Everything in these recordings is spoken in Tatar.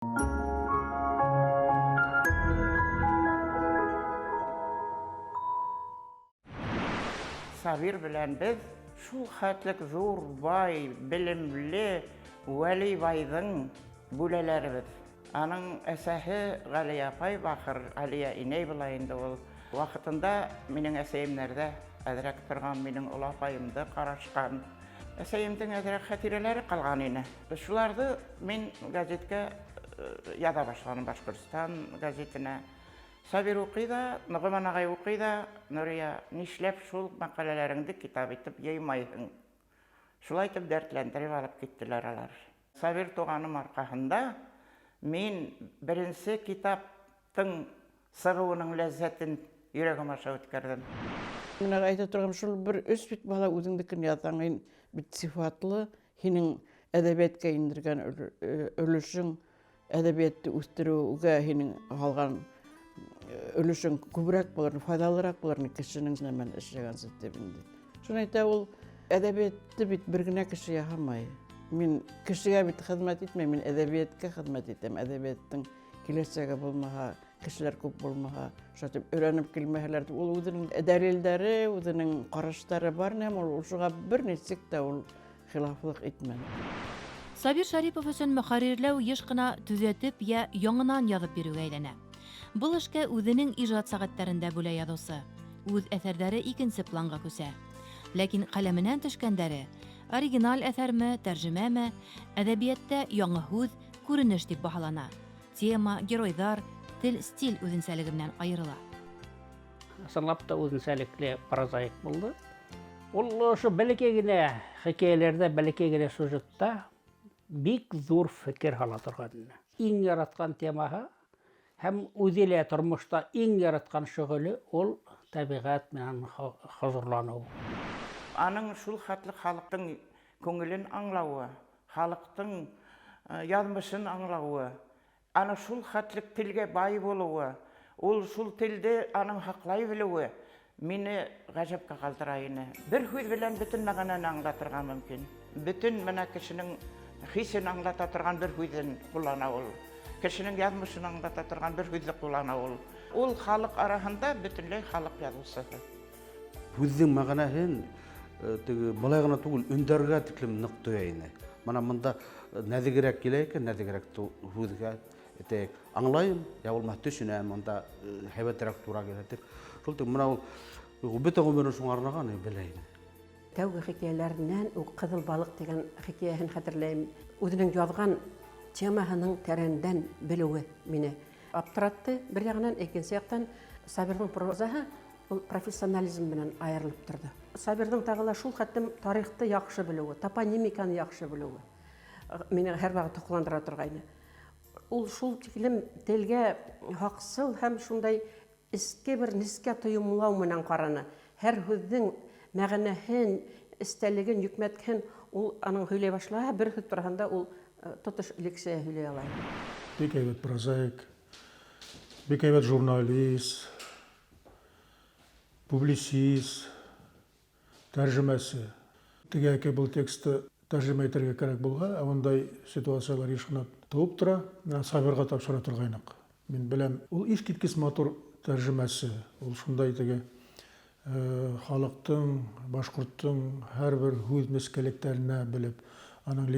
Sabir bilen biz şul hatlık zor bay, bilimli, Veli Bay'dın bulelerimiz. Anın esahi Galiya Pay Bakır, Aliya iney bulayında ol. Vakıtında minin eseyimlerde edrek turgan minin ulapayımda qaraşqan. Eseyimden edrek hatireleri qalgan ine. Şulardı min gazetke yada başlanım Başkürdistan gazetine. Sabir uqida, Nıgıman ağay uqida, Nuriya nişlep şul makalelerini kitap etip yaymayın. Şulay etip dertlendirip alıp gittiler alar. Sabir Tuğan'ın arkasında men birinci kitaptın sığıuının lezzetin yüreğime aşağı ötkərdim. Mına ayta turgam şul bir ösbit bala özüңdikini yazan bir sifatlı hinin edebiyatga indirgen ölüşüň edebiyatty üstürüge hinin halgan ölüşüň köbürek bolar, faydalırak bolar kişinin hemen işlegen zetebinde. Şunu ayta ol edebiyatty bit birgine kişi yahamay. Men kişiге bit hizmet etmem, men edebiyatga hizmet etem. Edebiyatyň geleceğe bolmaha, kişiler köp bolmaha, şotyp öğrenip kelmelerdi. Ol özüniň dalilleri, özüniň garaşlary bar näme ol şuga bir neçik de ol hilaflyk etmem. Sabir Şaripov üçün müharrirleu ýyş gına түзәтip ýa ýaňynan ýazyp berüge eýlene. Bul işke özüniň ijad sagatlarynda böle ýazysy. Öz eserleri ikinci planga köse. Lakin kaleminden düşkenderi, original esermi, terjimemi, edebiyatda ýaňy höz, görüniş dip bahalana. Tema, geroýlar, til, stil özünseligi bilen aýryla. Sanlap da özünselikli prozaik buldu. Ol şu belekegine hikayelerde, belekegine sujutta bik zor fikir hala turgan. İň yaratgan temaha hem özüle turmuşda iň yaratgan şögüli ol tabiat bilen hazırlanyw. Anın şul hatlyk halyktyn köngülin aňlawy, halyktyn ýazmyşyn aňlawy, ana şul hatlyk tilge bay boluwy, ol şul tilde anyň haklaý bilewi meni gajapka galdyraýyny. Bir höz bilen bütün maganany aňlatyrgan mümkin. Bütün mena kişiniň hisini aňlata turgan bir hözen gullana ol. Kişiniň ýazmyşyny aňlata turgan bir hözi gullana ol. Ol halyk arasynda bütünlüğ halyk ýazgysy. Hözdüň maganahyn balay gana tugul önderge tiklim nyk toýaýny. Mana munda näzigirek gelek, näzigirek huzga etek aňlaýym, ýa bolmaz düşünäm, munda hebetrek tura geletip. Şolty muna gubeta gumeny şoň arnagan bileýin. Täwgi hikayelerinden o Kızıl Balık degen hikaýasyny hatırlaýym. Özüniň ýazgan temahynyň terenden bilewi meni aptaratty. Bir ýagdan ekinçi ýakdan Sabirniň prozahy professionalizm bilen aýrylyp durdy. Sabirniň tagıla şul hatym taryhty ýakşy bilewi, toponimikany ýakşy bilewi. Meni her wagt tuqlandyra turgaýny. Ol şul tikilim telge haqsyl hem şunday iske bir niske toýumlaw bilen garany. Her hözdüň mägnehin, isteligin, ýükmetken ol anyň höýle başlaýa bir höz turganda ol tutuş leksiýa höýle alay. Bik eýbet prozaik, bik eýbet jurnalist, publisist, terjimesi. Tegäke bu tekstdi terjime eterge kerek bolsa, onday situasiýalar ýyşgyna tugup tura, Sabirga tapşyra turgaýnyk. Men bilem, ol iş kitkis matur terjimesi, ol şunday tege halyktyň, başkurttyň her bir höz meskeleklerine bilip, anyň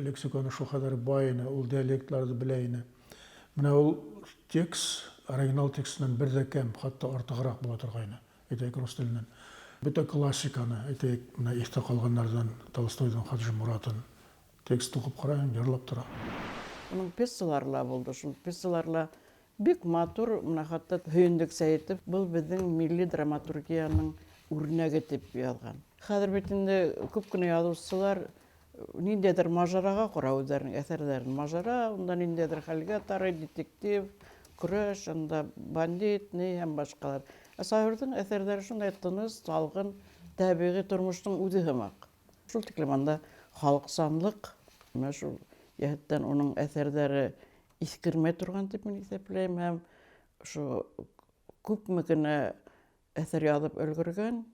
leksikony şu kadar baýyny, ol dialektlardy bileýini. Mena ol tekst, original tekstinden birde kem, hatda artygyrak bola turgaýny. Etek rus tilinden. Bütün klassikany, etek mena ihta kalganlardan Tolstoy'dan Hadji Murat'ın tekst okup garaýyn, ýyrlap tura. Onun pessalarla boldu, şul pessalarla bik matur mına hatda höýündik säýetip, bul biziň milli dramaturgiýanyň uruna getip ýazgan. Häzir betinde köp güne ýazgysçylar nindedir majaraga gura özleriniň eserlerini majara, ondan nindedir halga tary detektiv, küreş, onda bandit, hem başgalar. Sabirniň eserleri şunday tynyş, salgyn, tabiiy turmuşyň üzi hymak. Şul tiklemanda halksanlyk, şol ýetden onun eserleri iskirme turgan dip men isepleýim, hem şu köpmekine eser ýazyp ölgürgen,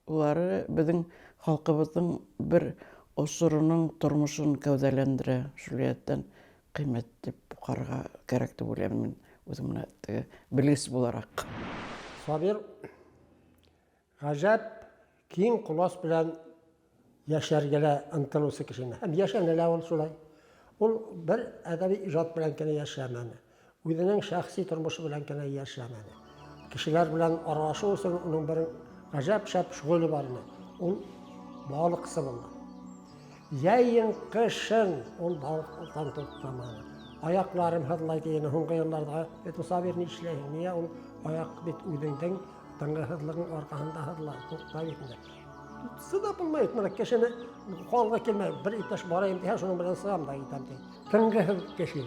ulary biziň halkybyzyň bir osurunyň turmuşyny gäwdelendire, şol ýetden kıymet dip укырга кирәк дип уйлыйм мин үземне белгес буларак. Сабир гаҗәп киң кулас белән яшәргә ынтылусы кешене. Һәм яшәнелә ул шулай. Ул бер әдәби иҗат белән генә яшәмәне. Үзенең шәхси тормышы белән генә яшәмәне. Кешеләр белән аралашу өчен уның бер гаҗәп шәп шөгыле бар иде. Ул балыкчы булган. Яйын кышын ул балыктан туктамады. Аякларым хыдлай дигән һуңгы елларда Сабир ни эшләй? Нигә ул аяк бит үзеңнең тыңгыһыдлыгың аркаһында хыдлай туктай инде. Сыда булмайды, менә кешене халга килмәй, бер иптәш барайым дия, шуның белән сыгам да итәм ди. Тыңгыһыд кеше.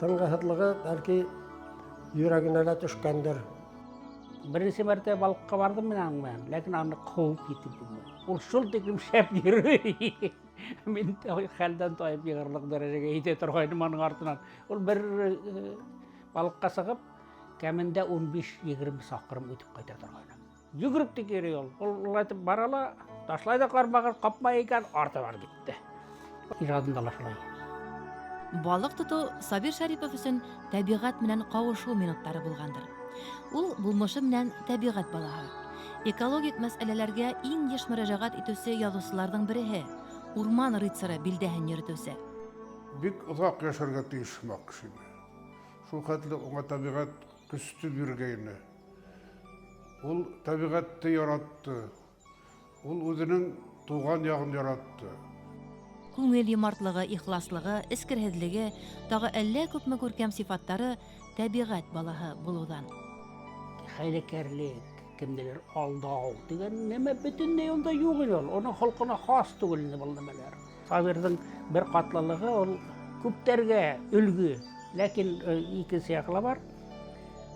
Тыңгыһыдлыгы бәлки йөрәгенә лә төшкәндер. Беренче мәртәбә балыкка бардым мен аның белән, ләкин аны куып китеп булмый. Ул шул тиклем шәп йөрөй. Мин хәлдән таеп егырлык дәрәҗәгә җитә торгайным аның артыннан. Ул бер балыкка сыгып, кәмендә 15-20 сакрым үтеп кайта торгайным. Йөгереп тә йөри ул. Ул әйтеп барала, ташлай да кармагын капмай икән, арты бар китте. Иҗадында ла шулай. Балык тоту Сабир Шарипов өчен табигать менән кавышу минуттары булгандыр. Ул булмышы менән табигать балаһы. Экологик мәсьәләләргә иң еш мөрәҗәгать итүче язучыларның береһе. Урман рыцары билдәһен йөртүче. Бик озак яшәргә тиеш кеше. Шул хәтле уңа табигать көстү биргәйне. Ул табигатьте яратты. Ул үзенең туган ягын яратты. Күңел юмартлыгы, ихласлыгы, эскерһезлеге, тагы әллә күпме күркәм сифаттары табигать балаһы булудан. Хәйләкәрлек, кемдер алдау дигән нәмә бөтенләй анда юк иде ул. Оның халкына хас түгел инде бу нәмәләр. Сабирның бер катлылыгы ул күптәргә үлгү, ләкин икенче яклы бар.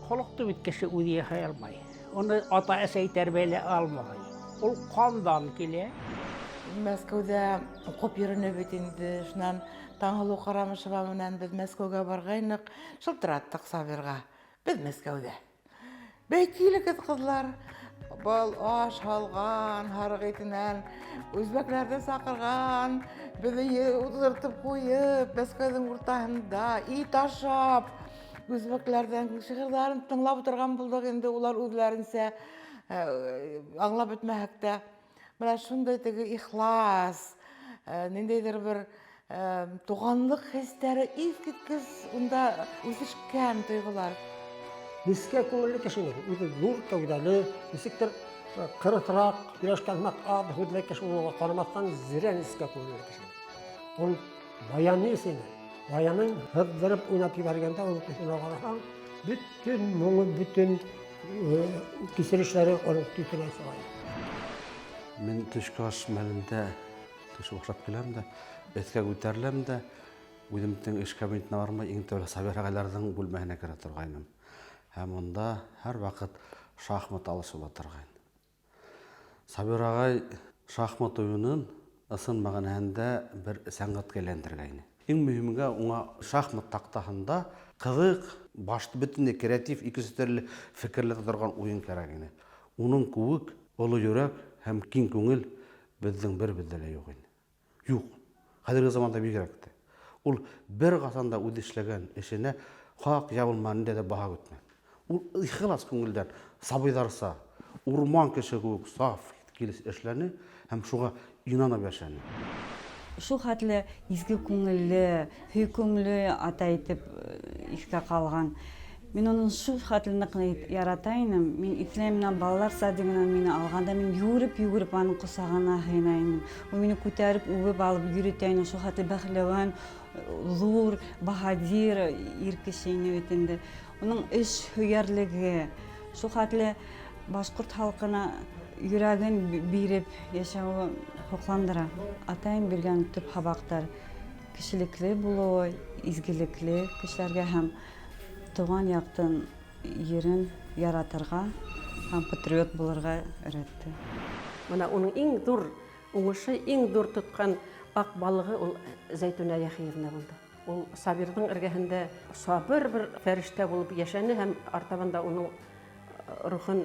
Халыкты бит кеше үзе яшәй алмый. Оны ата-әсәй тәрбияләй алмый. Ул кандан килә. Мәскәүдә укып йөренеп бит инде, шуннан Таңһылу Карамышева менән без Мәскәүгә баргайнык, шылтыраттык Сабирга. Без Мәскәүдә. Бәйкилегез кызлар, бал аш алган, һарык итеннән, үзбәкләрне сакырган, безне утыртып куеп, Мәскәүнең уртаһында ит ашап, үзбәкләрдән шигырьләрен тыңлап утырган булдык инде, улар үзләренчә аңлап бетмәһәк тә. Менә шундай теге ихлас, ниндәйдер бер туганлык хисләре искиткес унда үсешкән тойгылар. Нискә күңелле кешене, үзе зур кәүдәле, нисектер кырытрак, яшькән макаб хәтле кеше уга карамастан зирә нискә күңелле кеше. Ул баянны сине, баянның хәддәреп уйнап җибәргәндә ул кешене карасаң, bütün моңы, bütün кисерешләре аны титәрә сала. Мен төшке аш мәлендә төш охшап киләм дә, эткә күтәреләм дә, үземнең эш кабинетына бармай, иң тәүле Сабир агайларның бүлмәһенә керә торгайным. Һәм монда һәр вакыт шахмат алышып отырган. Сабир агай шахмат уенын ысын мәгънәһендә бер сәнгатькә әйләндергән. Иң мөһимгә уңа шахмат тактаһында кызык, башты бөтенләй креатив, икесе төрле фикерләр торган уен кирәк иде. Уның күк, олы йөрәк һәм киң күңел безнең бер-бердә лә юк инде. Юк. Хәзерге заманда бигрәк тә. Ул бер касанда үз эшләгән эшенә хак ябылманы да баһа көтмәгән. Ул ихлас күңелдән сабыйдарса, урман кеше күк саф килеш эшләне һәм шуга инанып яшәне. Шул хәтле изге күңелле, хөкемле ата итеп искә калган. Мин аның шул хәтле яратайным. Мин итләмнән балалар садыгынан мине алганда мин югырып аның кусагына хыйнайным. Ул мине күтәреп үбеп алып йөртәйне. Шул хәтле бәхләвән, зур, баһадир ир кешене бит инде. Уның эш һөнәрлеге, шул хәтле башкорт халкына йөрәген биреп яшәү хокландыра. Атайым биргән төп хабактар кешелекле булуы, изгелекле кешеләргә һәм туган яктын ерен яратырга һәм патриот булырга өйрәтте. Менә уның иң зур уңышы, иң зур тоткан ак балыгы ул Зәйтүнә Яхиевна булды. Ул Сабирның эргәһендә сабыр бер фәрештә булып яшәне һәм артабанда уның рухын,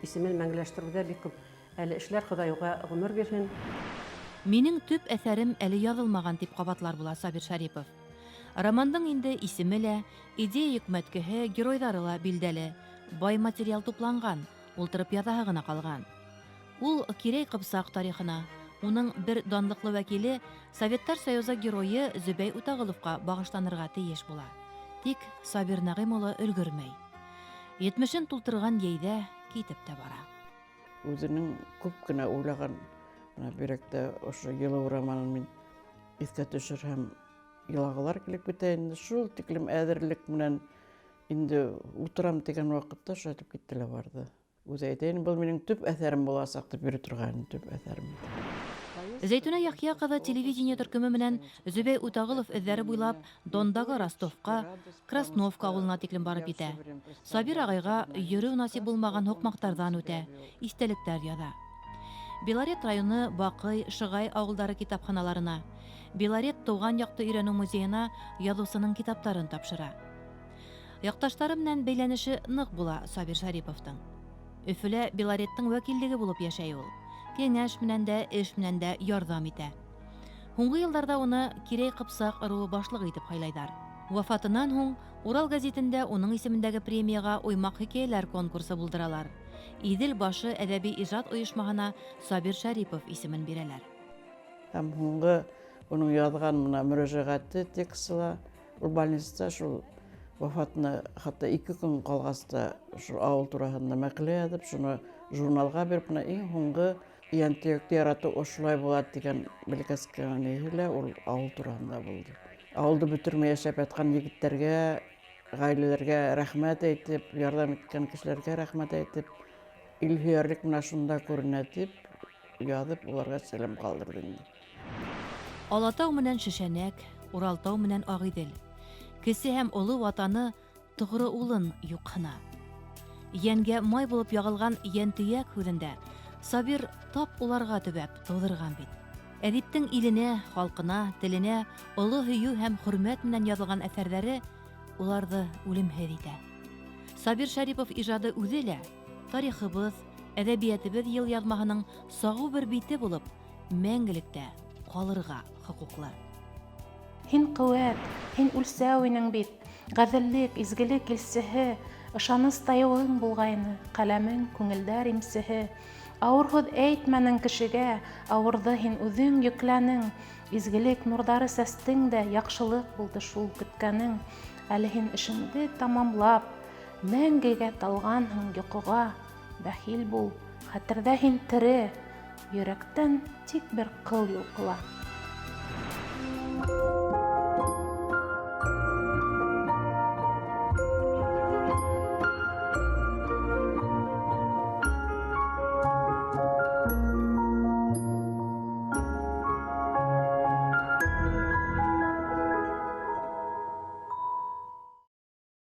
исемен мәңгеләштерүдә бик күп әле эшләр, Ходай уга гомер бирһен. Минең төп әсәрем әле язылмаган дип кабатлар була Сабир Шарипов. Романдың инде исеме лә, идея йөкмәткеһе, геройҙары ла билдәле, бай материал тупланған, ултырып яҙаһы ғына ҡалған. Ул Кирәй Ҡыпсаҡ тарихына, уның бер данлыҡлы вәкиле, Советтар Союзы геройы Зөбәй Утағыловҡа бағышланырға тейеш була. Тик Сабир Нәғим улы өлгөрмәй. 70-ен тултырған йәйҙә китеп тә бара. Үзенең күп кенә уйлаған, бирәктә ошо Йылыу романын мин иҫкә төшөр һәм илағылар килеп китә инде. Шул тиклем әҙерлек менән инде ултырам тигән ваҡытта ошо итеп китте лә барды. Үҙе әйтәйен, был минең төп әҫәрем буласаҡ дип йөрөй торған төп әҫәрем. Зәйтүнә Яхья ҡыҙы телевидение төркөмө менән Зөбәй Утағылов эҙҙәре буйлап Дондағы Ростовҡа, Красновка ауылына тиклем барып етә. Сабир ағайға йөрөү насип булмаған һуҡмаҡтарҙан үтә, иҫтәлектәр яҙа. Белорет районы Баҡый, Шығай ауылдары китапханаларына, Белорет тыуған яҡты өйрәнеү музейына яҙыусының китаптарын тапшыра. Яҡташтары менән бәйләнеше ныҡ була Сабир Шариповтың. Өфөлә Белореттың вәкиллеге булып йәшәй ул. Кеңәш менән дә, эш менән дә ярҙам итә. Һуңғы йылдарҙа уны Кирәй Ҡыпсаҡ ырыуы башлығы итеп һайлайҙар. Вафатынан һуң Урал гәзитендә уның исемендәге премияға уймаҡ хикәйәләр конкурсы булдыралар. Иҙел башы әҙәби ижад ойошмаһына Сабир Шарипов исемен бирәләр. Һәм һуңғы уның яҙған мөрәжәғәте текстыла, ул больницада шул вафатына хатта 2 көн ҡалғас та шул ауыл тураһында мәҡәлә яҙып, шуны журналға биреп, иң һуңғы йәнтөйәкте яратыу ошолай була дигән белгескәнеһе лә ул ауыл тураһында булды. Ауылды бөтөрмәй йәшәп ятҡан егеттәргә, ғаиләләргә рәхмәт әйтеп, ярҙам иткән кешеләргә рәхмәт әйтеп, илһөйәрлек менән шунда күренә тип яҙып, уларға сәләм ҡалдырҙы инде. Алатау менән Шешәнәк, Уралтау менән Ағиҙел. Кесе һәм оло ватаны тоғро улын юҡһына. Йәнгә май булып яғылған йәнтөйәк һүҙендә Сабир тап уларға төбәп тыуҙырған бит. Әҙиптең иленә, халҡына, теленә оло һөйөү һәм хөрмәт менән яҙылған әҫәрҙәре уларҙы үлемһеҙ итә. Сабир Шарипов ижады үҙе лә тарихыбыҙ, әҙәбиәтебеҙ йыл яҙмаһының сағыу бер бите булып, мәңгелектә ҡалырға хоҡуҡлы. Һин ҡеүәт, һин үлсәүинең бит, ғәҙеллек, изгелек илсеһе, ышаныс тайыуың булғайны, ҡәләмең, күңелдәр имсеһе. Ауырһыҙ әйтмәнең кешегә, ауырҙы һин үҙең йөкләнең, изгелек нурҙары сәстең дә, яҡшылыҡ булды шул көткәнең. Әле һин эшеңде тамамлап, мәңгегә талғанһың йоҡоға, бәхил бул, хәтерҙә һин тере, йөрәктән тик бер ҡыл йолҡола.